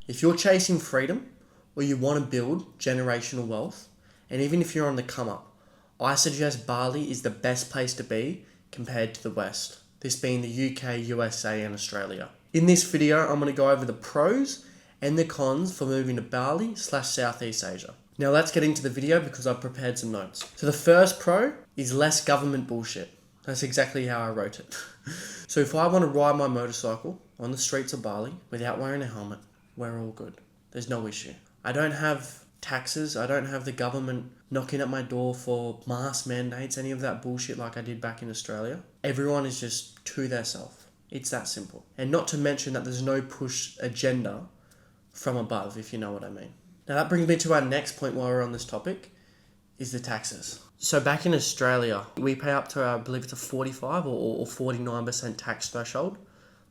If you're chasing freedom or you want to build generational wealth, and even if you're on the come up, I suggest Bali is the best place to be compared to the West, this being the UK, USA and Australia. In this video, I'm going to go over the pros and the cons for moving to Bali/Southeast Asia. Now let's get into the video because I've prepared some notes. So the first pro is less government bullshit. That's exactly how I wrote it. So if I want to ride my motorcycle on the streets of Bali without wearing a helmet, we're all good. There's no issue. I don't have taxes. I don't have the government knocking at my door for mask mandates, any of that bullshit like I did back in Australia. Everyone is just to their self. It's that simple. And not to mention that there's no push agenda from above, if you know what I mean. Now that brings me to our next point while we're on this topic, is the taxes. So back in Australia, we pay up to, I believe it's a 45 or 49% tax threshold.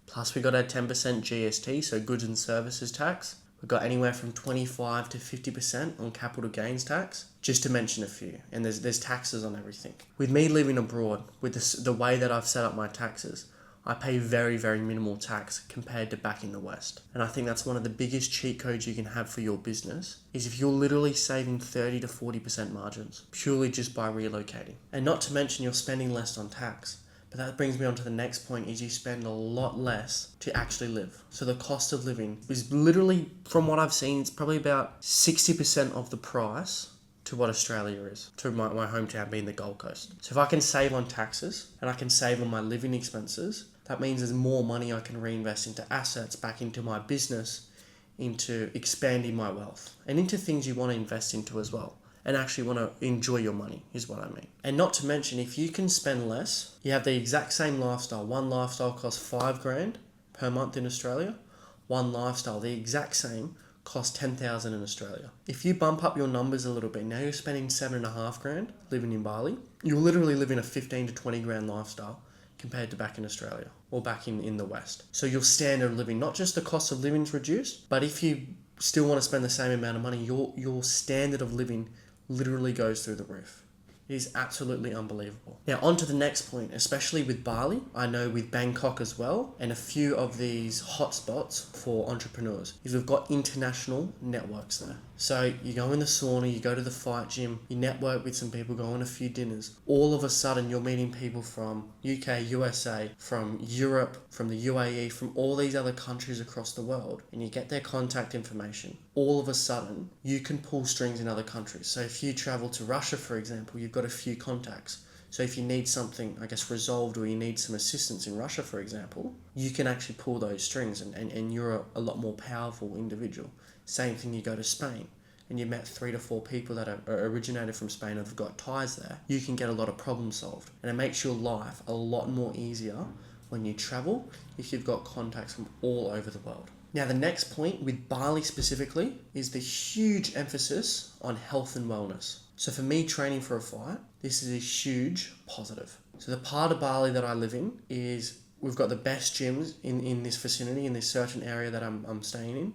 Plus we got a 10% GST, so goods and services tax. We've got anywhere from 25 to 50% on capital gains tax, just to mention a few. And there's taxes on everything. With me living abroad, with the way that I've set up my taxes, I pay very, very minimal tax compared to back in the West. And I think that's one of the biggest cheat codes you can have for your business, is if you're literally saving 30 to 40% margins, purely just by relocating. And not to mention you're spending less on tax. But that brings me on to the next point, is you spend a lot less to actually live. So the cost of living is literally, from what I've seen, it's probably about 60% of the price to what Australia is, to my hometown being the Gold Coast. So if I can save on taxes and I can save on my living expenses, that means there's more money I can reinvest into assets, back into my business, into expanding my wealth, and into things you want to invest into as well, and actually want to enjoy your money, is what I mean. And not to mention, if you can spend less, you have the exact same lifestyle. One lifestyle costs $5,000 per month in Australia. One lifestyle, the exact same, costs $10,000 in Australia. If you bump up your numbers a little bit, now you're spending $7,500 living in Bali. You're literally living a $15,000 to $20,000 lifestyle compared to back in Australia or back in the West. So your standard of living, not just the cost of living is reduced, but if you still want to spend the same amount of money, your standard of living literally goes through the roof. It is absolutely unbelievable. Now on to the next point, especially with Bali, I know with Bangkok as well, and a few of these hotspots for entrepreneurs, is we've got international networks there. So you go in the sauna, you go to the fight gym, you network with some people, go on a few dinners. All of a sudden you're meeting people from UK, USA, from Europe, from the UAE, from all these other countries across the world, and you get their contact information. All of a sudden you can pull strings in other countries. So if you travel to Russia, for example, you've got a few contacts. So if you need something, I guess, resolved, or you need some assistance in Russia, for example, you can actually pull those strings, and you're a lot more powerful individual. Same thing, you go to Spain and you met 3 to 4 people that are originated from Spain and have got ties there. You can get a lot of problems solved, and it makes your life a lot more easier when you travel if you've got contacts from all over the world. Now the next point with Bali specifically is the huge emphasis on health and wellness. So for me, training for a fight, this is a huge positive. So the part of Bali that I live in is we've got the best gyms in this vicinity, in this certain area that I'm staying in.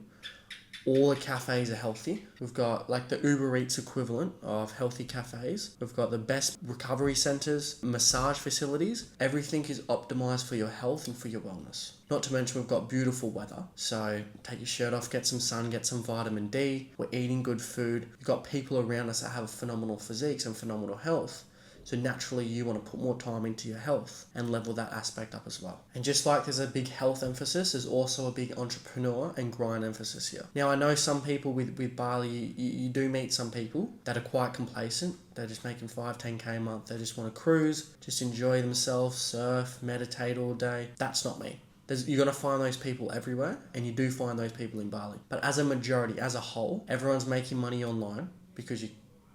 All the cafes are healthy. We've got like the Uber Eats equivalent of healthy cafes. We've got the best recovery centers, massage facilities. Everything is optimized for your health and for your wellness. Not to mention we've got beautiful weather. So take your shirt off, get some sun, get some vitamin D. We're eating good food. We've got people around us that have phenomenal physiques and phenomenal health. So naturally you want to put more time into your health and level that aspect up as well. And just like there's a big health emphasis, there's also a big entrepreneur and grind emphasis here. Now I know some people with Bali, you do meet some people that are quite complacent. They're just making 5-10K a month. They just want to cruise, just enjoy themselves, surf, meditate all day. That's not me. You're going to find those people everywhere, and you do find those people in Bali. But as a majority, as a whole, everyone's making money online because you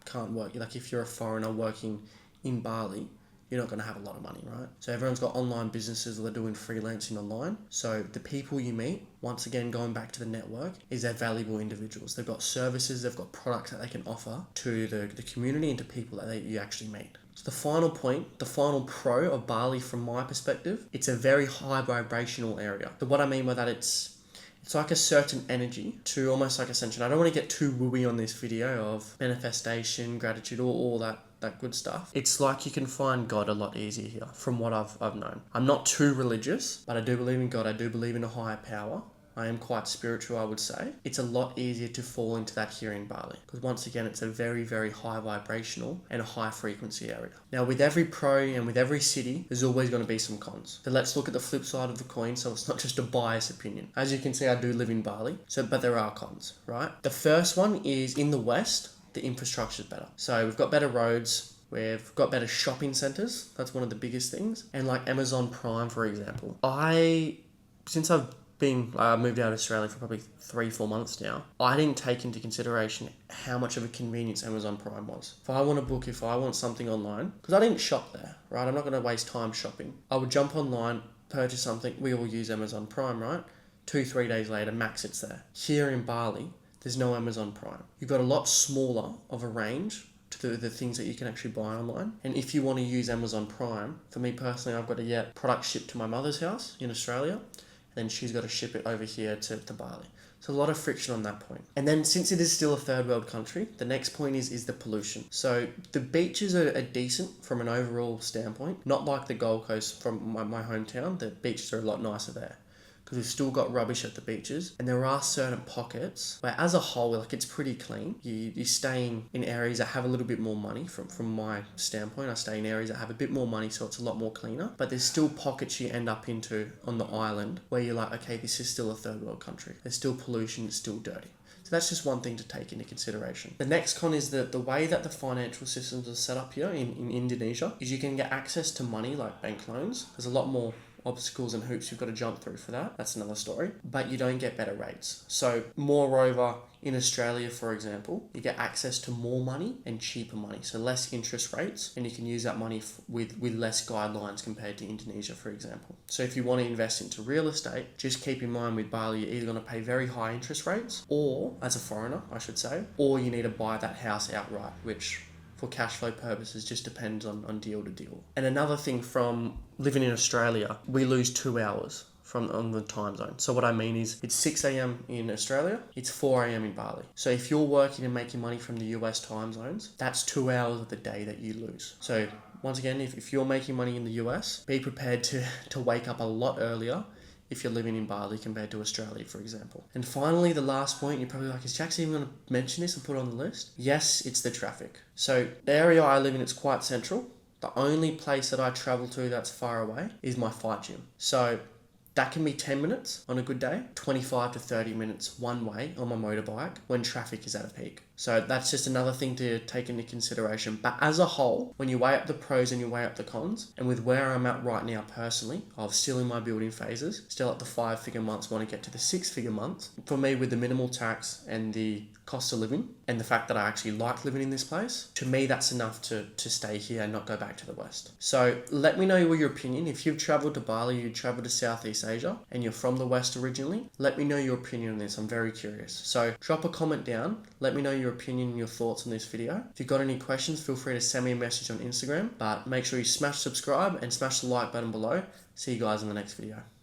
can't work. Like if you're a foreigner working in Bali, you're not going to have a lot of money, right? So everyone's got online businesses, they're doing freelancing online. So the people you meet, once again, going back to the network, is they're valuable individuals. They've got services, they've got products that they can offer to the community and to people that you actually meet. So the final point, the final pro of Bali from my perspective, it's a very high vibrational area. So what I mean by that, it's like a certain energy to almost like ascension. I don't want to get too wooey on this video of manifestation, gratitude, all that good stuff. It's like you can find God a lot easier here from what I've known. I'm not too religious, but I do believe in God. I do believe in a higher power. I am quite spiritual, I would say. It's a lot easier to fall into that here in Bali. Because once again, it's a very, very high vibrational and a high frequency area. Now, with every pro and with every city, there's always going to be some cons. So let's look at the flip side of the coin, so it's not just a biased opinion. As you can see, I do live in Bali, but there are cons, right? The first one is in the West, the infrastructure is better. So we've got better roads, we've got better shopping centers. That's one of the biggest things. And like Amazon Prime, for example. Since I've moved out of Australia for probably 3-4 months now, I didn't take into consideration how much of a convenience Amazon Prime was. If I want something online, because I didn't shop there, right? I'm not going to waste time shopping. I would jump online, purchase something. We all use Amazon Prime, right? 2-3 days later, max it's there. Here in Bali, there's no Amazon Prime. You've got a lot smaller of a range to the things that you can actually buy online. And if you want to use Amazon Prime, for me personally, I've got to get products shipped to my mother's house in Australia, and then she's got to ship it over here to Bali. So a lot of friction on that point. And then since it is still a third world country, the next point is the pollution. So the beaches are decent from an overall standpoint, not like the Gold Coast from my hometown. The beaches are a lot nicer there, because we've still got rubbish at the beaches, and there are certain pockets where as a whole, like, it's pretty clean. You're staying in areas that have a little bit more money. From my standpoint, I stay in areas that have a bit more money, so it's a lot more cleaner, but there's still pockets you end up into on the island where you're like, okay, this is still a third world country. There's still pollution, it's still dirty. So that's just one thing to take into consideration. The next con is that the way that the financial systems are set up here in Indonesia is you can get access to money like bank loans. There's a lot more obstacles and hoops you've got to jump through for that. That's another story. But you don't get better rates. So moreover, in Australia, for example, you get access to more money and cheaper money. So less interest rates, and you can use that money with less guidelines compared to Indonesia, for example. So if you want to invest into real estate, just keep in mind with Bali, you're either going to pay very high interest rates, or as a foreigner, I should say, or you need to buy that house outright, which for cash flow purposes just depends on deal to deal. And another thing, from living in Australia, we lose 2 hours on the time zone. So what I mean is, it's 6 a.m. in Australia, it's 4 a.m. in Bali. So if you're working and making money from the US time zones, that's 2 hours of the day that you lose. So once again, if you're making money in the US, be prepared to wake up a lot earlier if you're living in Bali compared to Australia, for example. And finally, the last point, you're probably like, is Jackson even going to mention this and put it on the list? Yes, it's the traffic. So the area I live in, it's quite central. The only place that I travel to that's far away is my fight gym. So that can be 10 minutes on a good day, 25 to 30 minutes one way on my motorbike when traffic is at a peak. So that's just another thing to take into consideration. But as a whole, when you weigh up the pros and you weigh up the cons, and with where I'm at right now personally, I'm still in my building phases, still at the 5-figure months, want to get to the 6-figure months. For me, with the minimal tax and the cost of living, and the fact that I actually like living in this place, to me that's enough to stay here and not go back to the West. So let me know your opinion. If you've travelled to Bali, you travelled to Southeast Asia, and you're from the West originally, let me know your opinion on this. I'm very curious. So drop a comment down, let me know your opinion and your thoughts on this video. If you've got any questions, feel free to send me a message on Instagram, but make sure you smash subscribe and smash the like button below. See you guys in the next video.